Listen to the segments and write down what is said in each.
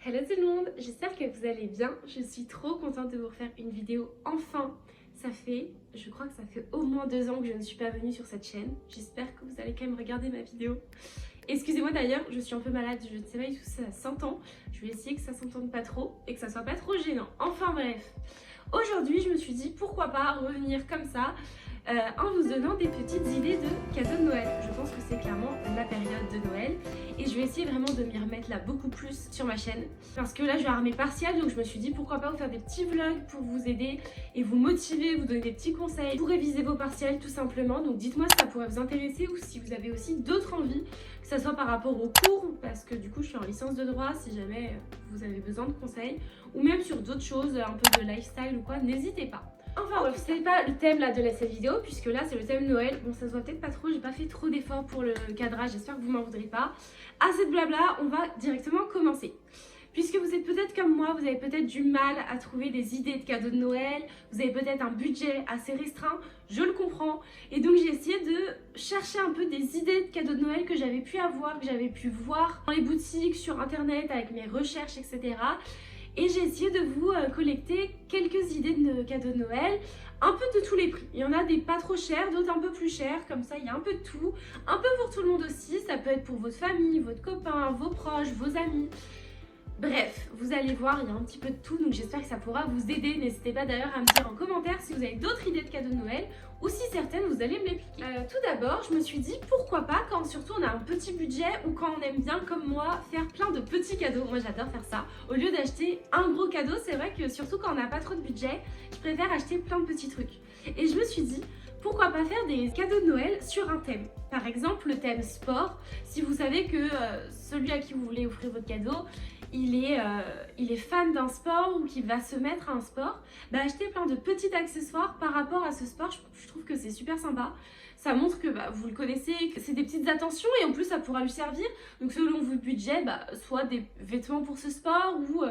Hello tout le monde, j'espère que vous allez bien. Je suis trop contente de vous refaire une vidéo enfin. Je crois que ça fait au moins 2 ans que je ne suis pas venue sur cette chaîne. J'espère que vous allez quand même regarder ma vidéo. Excusez-moi d'ailleurs, je suis un peu malade, je ne sais pas du tout si ça s'entend. Je vais essayer que ça s'entende pas trop et que ça soit pas trop gênant. Enfin bref, aujourd'hui je me suis dit pourquoi pas revenir comme ça en vous donnant des petites idées de cadeaux de Noël. Je pense que c'est clairement la période de Noël et je vais essayer vraiment de m'y remettre là beaucoup plus sur ma chaîne parce que là je vais avoir mes partiels, donc je me suis dit pourquoi pas vous faire des petits vlogs pour vous aider et vous motiver, vous donner des petits conseils pour réviser vos partiels tout simplement. Donc dites-moi si ça pourrait vous intéresser ou si vous avez aussi d'autres envies, que ce soit par rapport aux cours, parce que du coup je suis en licence de droit, si jamais vous avez besoin de conseils, ou même sur d'autres choses, un peu de lifestyle ou quoi, n'hésitez pas. Enfin bref, c'est pas le thème là de cette vidéo, puisque là c'est le thème Noël. Bon, ça se voit peut-être pas trop, j'ai pas fait trop d'efforts pour le cadrage, j'espère que vous m'en voudrez pas. Assez de blabla, on va directement commencer. Puisque vous êtes peut-être comme moi, vous avez peut-être du mal à trouver des idées de cadeaux de Noël, vous avez peut-être un budget assez restreint, je le comprends. Et donc j'ai essayé de chercher un peu des idées de cadeaux de Noël que j'avais pu avoir, que j'avais pu voir dans les boutiques, sur internet, avec mes recherches, etc. Et j'ai essayé de vous collecter quelques idées de cadeaux de Noël, un peu de tous les prix. Il y en a des pas trop chers, d'autres un peu plus chers, comme ça il y a un peu de tout. Un peu pour tout le monde aussi, ça peut être pour votre famille, votre copain, vos proches, vos amis. Bref, vous allez voir, il y a un petit peu de tout, donc j'espère que ça pourra vous aider. N'hésitez pas d'ailleurs à me dire en commentaire si vous avez d'autres idées de cadeaux de Noël ou si certaines vous allez me les piquer. Tout d'abord, je me suis dit pourquoi pas quand surtout on a un petit budget ou quand on aime bien comme moi faire plein de petits cadeaux. Moi j'adore faire ça. Au lieu d'acheter un gros cadeau, c'est vrai que surtout quand on n'a pas trop de budget, je préfère acheter plein de petits trucs. Et je me suis dit pourquoi pas faire des cadeaux de Noël sur un thème. Par exemple le thème sport. Si vous savez que celui à qui vous voulez offrir votre cadeau, il est fan d'un sport ou qu'il va se mettre à un sport, bah achetez plein de petits accessoires par rapport à ce sport. Je trouve que c'est super sympa. Ça montre que vous le connaissez, que c'est des petites attentions et en plus ça pourra lui servir. Donc selon votre budget, soit des vêtements pour ce sport ou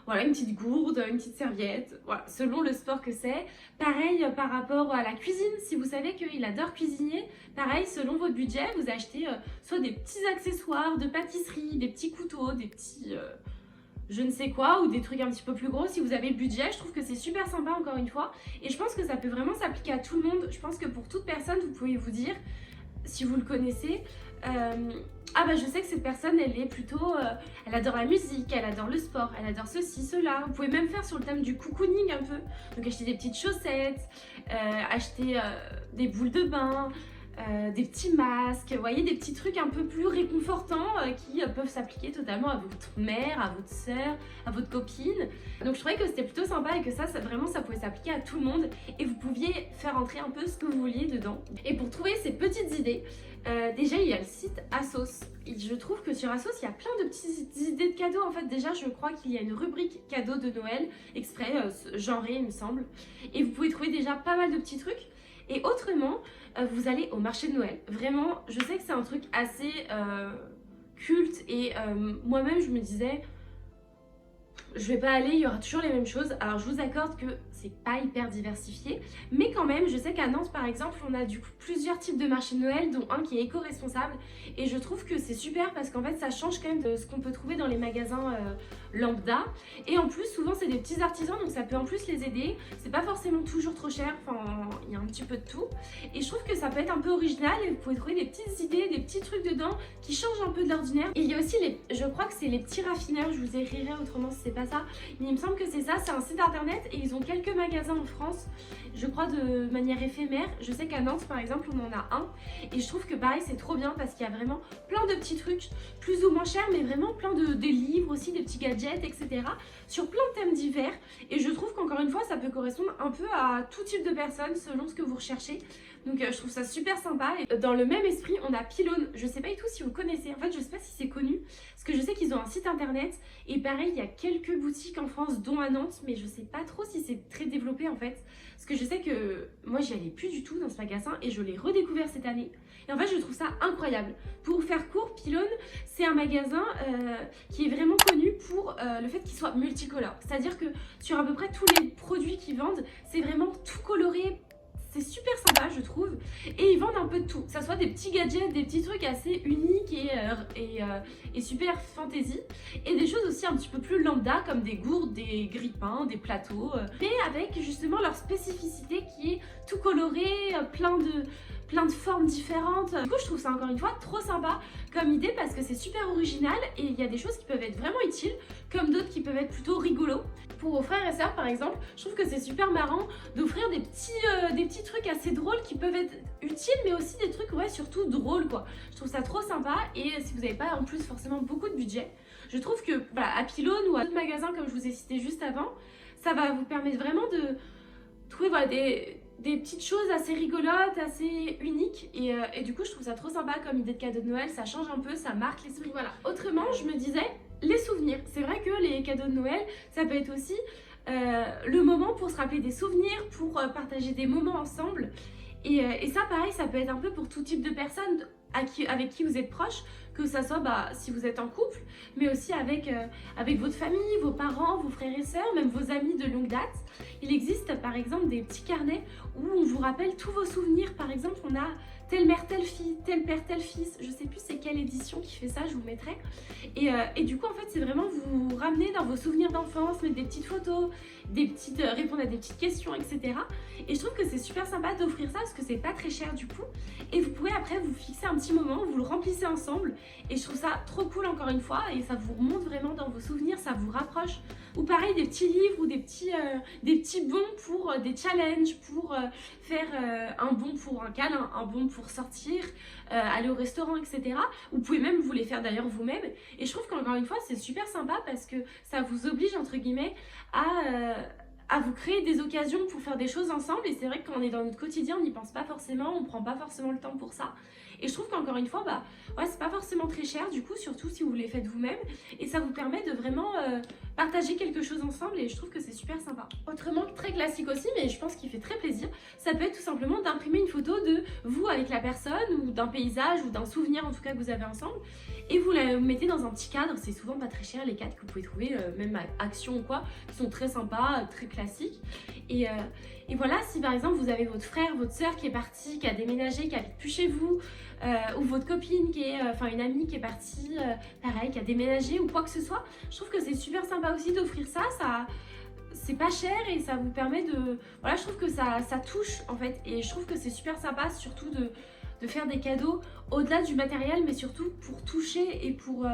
voilà, une petite gourde, une petite serviette, voilà, selon le sport que c'est. Pareil par rapport à la cuisine, si vous savez qu'il adore cuisiner, pareil, selon votre budget, vous achetez soit des petits accessoires de pâtisserie, des petits couteaux, des petits je ne sais quoi, ou des trucs un petit peu plus gros si vous avez le budget. Je trouve que c'est super sympa encore une fois, et je pense que ça peut vraiment s'appliquer à tout le monde. Je pense que pour toute personne, vous pouvez vous dire, si vous le connaissez, je sais que cette personne elle est plutôt elle adore la musique, elle adore le sport, elle adore ceci, cela. Vous pouvez même faire sur le thème du cocooning un peu, donc acheter des petites chaussettes, acheter des boules de bain, des petits masques, vous voyez, des petits trucs un peu plus réconfortants qui peuvent s'appliquer totalement à votre mère, à votre soeur, à votre copine. Donc je trouvais que c'était plutôt sympa et que ça vraiment ça pouvait s'appliquer à tout le monde et vous pouviez faire entrer un peu ce que vous vouliez dedans. Et pour trouver ces petites idées, déjà il y a le site Asos. Et je trouve que sur Asos il y a plein de petites idées de cadeaux. En fait déjà je crois qu'il y a une rubrique cadeaux de Noël exprès genrée il me semble. Et vous pouvez trouver déjà pas mal de petits trucs. Et autrement, vous allez au marché de Noël. Vraiment, je sais que c'est un truc assez culte et moi-même je me disais je vais pas aller, il y aura toujours les mêmes choses. Alors je vous accorde que c'est pas hyper diversifié, mais quand même je sais qu'à Nantes par exemple on a du coup plusieurs types de marchés de Noël, dont un qui est éco-responsable, et je trouve que c'est super parce qu'en fait ça change quand même de ce qu'on peut trouver dans les magasins lambda, et en plus souvent c'est des petits artisans donc ça peut en plus les aider. C'est pas forcément toujours trop cher, enfin il y a un petit peu de tout, et je trouve que ça peut être un peu original et vous pouvez trouver des petites idées, des petits trucs dedans qui changent un peu de l'ordinaire. Et il y a aussi je crois que c'est les petits raffineurs, je vous écrirai autrement si c'est pas ça, mais il me semble que c'est ça. C'est un site internet et ils ont quelques magasins en France, je crois de manière éphémère. Je sais qu'à Nantes par exemple on en a un et je trouve que pareil c'est trop bien parce qu'il y a vraiment plein de petits trucs plus ou moins chers, mais vraiment plein des livres aussi, des petits gadgets, etc. sur plein de thèmes divers, et je trouve qu'encore une fois ça peut correspondre un peu à tout type de personnes selon ce que vous recherchez. Donc je trouve ça super sympa. Et dans le même esprit on a Pylone, je sais pas du tout si vous connaissez, en fait je sais pas si c'est connu parce que je sais qu'ils ont un site internet et pareil il y a quelques boutiques en France dont à Nantes, mais je sais pas trop si c'est très développé en fait, parce que je sais que moi j'y allais plus du tout dans ce magasin et je l'ai redécouvert cette année et en fait je trouve ça incroyable. Pour faire court, Pylone c'est un magasin qui est vraiment connu pour le fait qu'il soit multicolore, c'est à dire que sur à peu près tous les produits qu'ils vendent c'est vraiment tout coloré. c'est super sympa je trouve. Et ils vendent un peu de tout, que ça soit des petits gadgets, des petits trucs assez uniques et super fantasy, et des choses aussi un petit peu plus lambda comme des gourdes, des grille-pains, des plateaux, mais avec justement leur spécificité qui est tout coloré, plein de formes différentes. Du coup je trouve ça encore une fois trop sympa comme idée parce que c'est super original et il y a des choses qui peuvent être vraiment utiles comme d'autres qui peuvent être plutôt rigolos. Pour vos frères et sœurs par exemple, je trouve que c'est super marrant d'offrir des petits trucs assez drôles qui peuvent être utiles mais aussi des trucs ouais surtout drôles quoi. Je trouve ça trop sympa et si vous n'avez pas en plus forcément beaucoup de budget, je trouve que voilà, à Pylone ou à d'autres magasins comme je vous ai cité juste avant, ça va vous permettre vraiment de trouver voilà, des petites choses assez rigolotes, assez uniques et du coup je trouve ça trop sympa comme idée de cadeau de Noël, ça change un peu, ça marque l'esprit. Voilà, autrement je me disais les souvenirs, c'est vrai que les cadeaux de Noël ça peut être aussi le moment pour se rappeler des souvenirs, pour partager des moments ensemble et ça pareil ça peut être un peu pour tout type de personnes avec qui vous êtes proche, que ça soit si vous êtes en couple, mais aussi avec votre famille, vos parents, vos frères et sœurs, même vos amis de longue date. Il existe par exemple des petits carnets où on vous rappelle tous vos souvenirs. Par exemple, on a telle mère, telle fille, tel père, tel fils. Je sais plus c'est quelle édition qui fait ça, je vous mettrai. Et du coup, en fait, c'est vraiment vous ramener dans vos souvenirs d'enfance, mettre des petites photos, répondre à des petites questions, etc. Et je trouve que c'est super sympa d'offrir ça parce que c'est pas très cher du coup. Et vous pouvez après vous fixer un petit moment, vous le remplissez ensemble. Et je trouve ça trop cool encore une fois et ça vous remonte vraiment dans vos souvenirs, ça vous rapproche. Ou pareil des petits livres ou des petits bons pour des challenges, pour faire un bon pour un câlin, un bon pour sortir, aller au restaurant, etc. Vous pouvez même vous les faire d'ailleurs vous-même. Et je trouve qu'encore une fois c'est super sympa parce que ça vous oblige entre guillemets à vous créer des occasions pour faire des choses ensemble. Et c'est vrai que quand on est dans notre quotidien, on n'y pense pas forcément, on prend pas forcément le temps pour ça. Et je trouve qu'encore une fois, ouais, c'est pas forcément très cher du coup, surtout si vous les faites vous-même. Et ça vous permet de vraiment partager quelque chose ensemble et je trouve que c'est super sympa. Autrement, très classique aussi, mais je pense qu'il fait très plaisir, ça peut être tout simplement d'imprimer une photo de vous avec la personne ou d'un paysage ou d'un souvenir en tout cas que vous avez ensemble. Et vous la mettez dans un petit cadre, c'est souvent pas très cher les cadres que vous pouvez trouver, même à Action ou quoi, qui sont très sympas, très classiques. Et voilà, si par exemple vous avez votre frère, votre soeur qui est parti, qui a déménagé, qui habite plus chez vous, ou votre copine qui est, une amie qui est partie, pareil, qui a déménagé ou quoi que ce soit, je trouve que c'est super sympa aussi d'offrir ça, c'est pas cher et ça vous permet de... Voilà, je trouve que ça touche en fait et je trouve que c'est super sympa surtout de faire des cadeaux au-delà du matériel mais surtout pour toucher et pour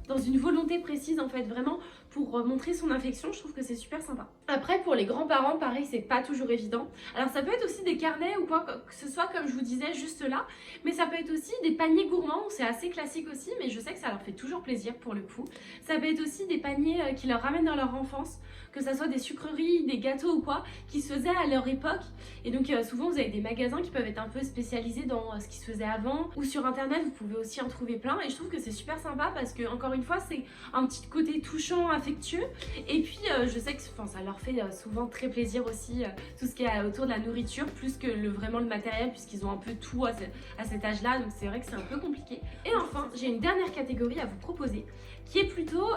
dans une volonté précise en fait, vraiment pour montrer son affection. Je trouve que c'est super sympa. Après pour les grands-parents pareil, c'est pas toujours évident. Alors ça peut être aussi des carnets ou quoi que ce soit comme je vous disais juste là, mais ça peut être aussi des paniers gourmands, c'est assez classique aussi mais je sais que ça leur fait toujours plaisir pour le coup. Ça peut être aussi des paniers qui leur ramènent dans leur enfance, que ça soit des sucreries, des gâteaux ou quoi, qui se faisaient à leur époque. Et donc souvent vous avez des magasins qui peuvent être un peu spécialisés dans ce qui se faisait avant, ou sur internet vous pouvez aussi en trouver plein et je trouve que c'est super sympa parce que encore une fois c'est un petit côté touchant, affectueux et puis je sais que ça leur fait souvent très plaisir aussi tout ce qui est autour de la nourriture plus que vraiment le matériel puisqu'ils ont un peu tout à cet âge là, donc c'est vrai que c'est un peu compliqué. Et enfin j'ai une dernière catégorie à vous proposer qui est plutôt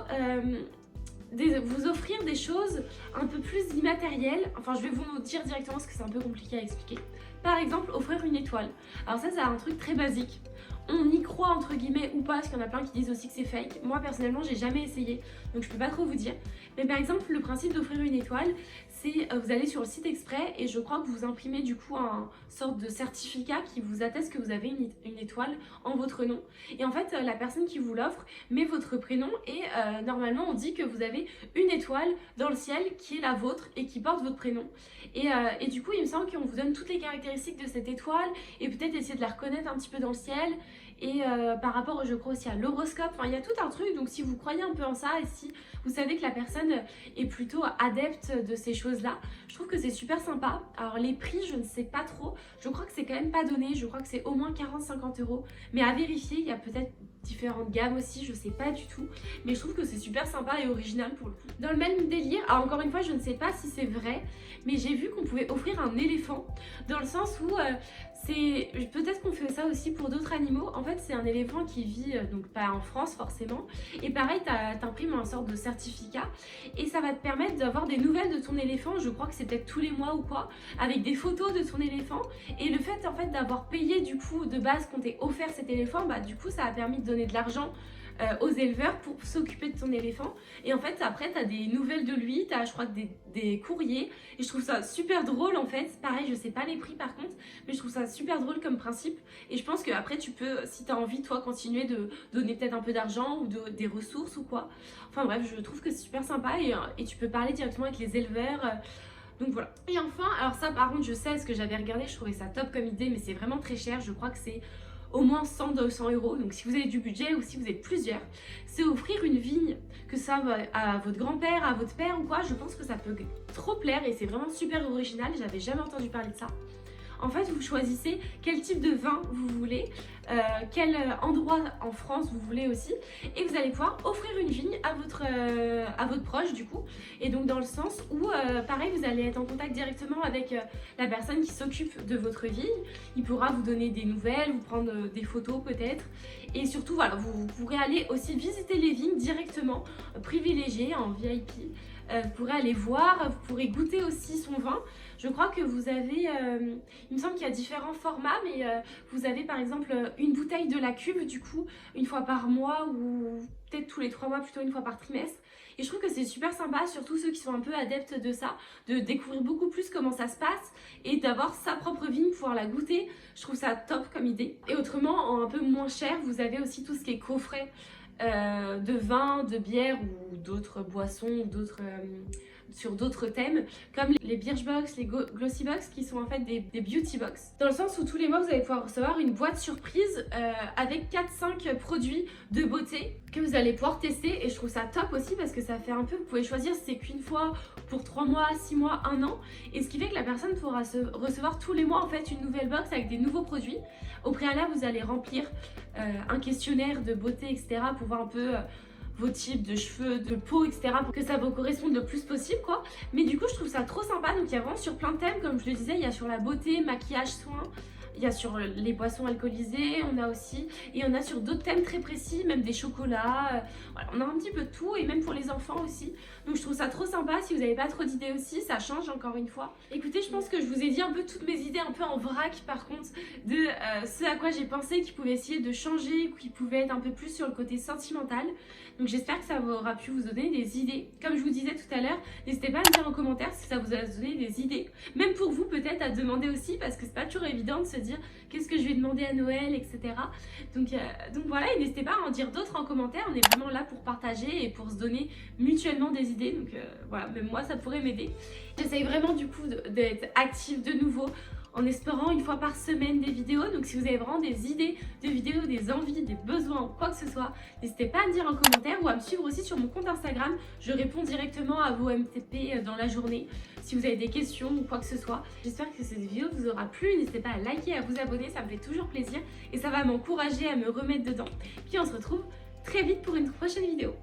vous offrir des choses un peu plus immatérielles. Enfin je vais vous dire directement parce que c'est un peu compliqué à expliquer. Par exemple offrir une étoile. Alors ça c'est un truc très basique. On y croit entre guillemets ou pas, parce qu'il y en a plein qui disent aussi que c'est fake. Moi personnellement j'ai jamais essayé, donc je peux pas trop vous dire. Mais par exemple le principe d'offrir une étoile, c'est vous allez sur le site exprès et je crois que vous imprimez du coup un sorte de certificat qui vous atteste que vous avez une étoile en votre nom. Et en fait la personne qui vous l'offre met votre prénom et normalement on dit que vous avez une étoile dans le ciel qui est la vôtre et qui porte votre prénom. Et du coup il me semble qu'on vous donne toutes les caractéristiques de cette étoile et peut-être essayer de la reconnaître un petit peu dans le ciel. Et par rapport je crois aussi à l'horoscope, enfin il y a tout un truc, donc si vous croyez un peu en ça et si vous savez que la personne est plutôt adepte de ces choses là, je trouve que c'est super sympa. Alors les prix je ne sais pas trop, je crois que c'est quand même pas donné, je crois que c'est au moins 40-50 €, mais à vérifier, il y a peut-être différentes gammes aussi, je sais pas du tout, mais je trouve que c'est super sympa et original pour le coup. Dans le même délire, alors encore une fois je ne sais pas si c'est vrai, mais j'ai vu qu'on pouvait offrir un éléphant, dans le sens où Peut-être qu'on fait ça aussi pour d'autres animaux. En fait, c'est un éléphant qui vit, donc pas en France forcément. Et pareil, t'imprimes un sorte de certificat et ça va te permettre d'avoir des nouvelles de ton éléphant. Je crois que c'est peut-être tous les mois ou quoi, avec des photos de ton éléphant. Et le fait en fait d'avoir payé du coup de base qu'on t'ait offert cet éléphant, bah du coup ça a permis de donner de l'argent aux éleveurs pour s'occuper de ton éléphant. Et en fait après tu as des nouvelles de lui, tu as je crois des courriers, et je trouve ça super drôle en fait. Pareil, je sais pas les prix par contre, mais je trouve ça super drôle comme principe. Et je pense que après tu peux, si tu as envie toi, continuer de donner peut-être un peu d'argent ou des ressources ou quoi. Enfin bref, je trouve que c'est super sympa, et tu peux parler directement avec les éleveurs. Donc voilà. Et enfin, alors ça par contre je sais, ce que j'avais regardé, je trouvais ça top comme idée, mais c'est vraiment très cher. Je crois que c'est au moins 100-200 euros. Donc si vous avez du budget ou si vous êtes plusieurs, c'est offrir une vigne, que ça va à votre grand-père, à votre père ou quoi. Je pense que ça peut trop plaire et c'est vraiment super original. J'avais jamais entendu parler de ça. En fait, vous choisissez quel type de vin vous voulez, quel endroit en France vous voulez aussi, et vous allez pouvoir offrir une vigne à votre proche du coup. Et donc dans le sens où, pareil, vous allez être en contact directement avec la personne qui s'occupe de votre vigne. Il pourra vous donner des nouvelles, vous prendre des photos peut-être. Et surtout, voilà, vous pourrez aller aussi visiter les vignes directement, privilégiées en VIP. Vous pourrez aller voir, vous pourrez goûter aussi son vin. Je crois que vous avez, il me semble qu'il y a différents formats, mais vous avez par exemple une bouteille de la cuve du coup, une fois par mois ou peut-être tous les 3 mois, plutôt une fois par trimestre. Et je trouve que c'est super sympa, surtout ceux qui sont un peu adeptes de ça, de découvrir beaucoup plus comment ça se passe et d'avoir sa propre vigne, pouvoir la goûter. Je trouve ça top comme idée. Et autrement, en un peu moins cher, vous avez aussi tout ce qui est coffret de vin, de bière ou d'autres boissons, sur d'autres thèmes, comme les Birchbox, les Glossybox, qui sont en fait des beauty box. Dans le sens où tous les mois vous allez pouvoir recevoir une boîte surprise avec 4-5 produits de beauté que vous allez pouvoir tester, et je trouve ça top aussi parce que ça fait un peu, vous pouvez choisir si c'est qu'une fois pour 3 mois, 6 mois, 1 an, et ce qui fait que la personne pourra recevoir tous les mois en fait une nouvelle box avec des nouveaux produits. Au préalable, vous allez remplir un questionnaire de beauté, etc. pour voir un peu vos types de cheveux, de peau, etc. pour que ça vous corresponde le plus possible quoi. Mais du coup je trouve ça trop sympa. Donc il y a vraiment sur plein de thèmes, comme je le disais, il y a sur la beauté, maquillage, soins, il y a sur les boissons alcoolisées, on a aussi, et on a sur d'autres thèmes très précis, même des chocolats, voilà, on a un petit peu de tout, et même pour les enfants aussi. Donc je trouve ça trop sympa. Si vous n'avez pas trop d'idées aussi, ça change encore une fois. Écoutez, je pense que je vous ai dit un peu toutes mes idées un peu en vrac par contre, de ce à quoi j'ai pensé qui pouvait essayer de changer, qui pouvait être un peu plus sur le côté sentimental. Donc j'espère que ça aura pu vous donner des idées. Comme je vous disais tout à l'heure, n'hésitez pas à me dire en commentaire si ça vous a donné des idées. Même pour vous peut-être à demander aussi, parce que c'est pas toujours évident de se dire qu'est-ce que je vais demander à Noël, etc. Donc voilà, et n'hésitez pas à en dire d'autres en commentaire. On est vraiment là pour partager et pour se donner mutuellement des idées. Donc voilà, même moi ça pourrait m'aider. J'essaye vraiment du coup d'être active de nouveau, en espérant une fois par semaine des vidéos. Donc si vous avez vraiment des idées de vidéos, des envies, des besoins, quoi que ce soit, n'hésitez pas à me dire en commentaire ou à me suivre aussi sur mon compte Instagram. Je réponds directement à vos MTP dans la journée si vous avez des questions ou quoi que ce soit. J'espère que cette vidéo vous aura plu. N'hésitez pas à liker, à vous abonner, ça me fait toujours plaisir et ça va m'encourager à me remettre dedans. Puis on se retrouve très vite pour une prochaine vidéo.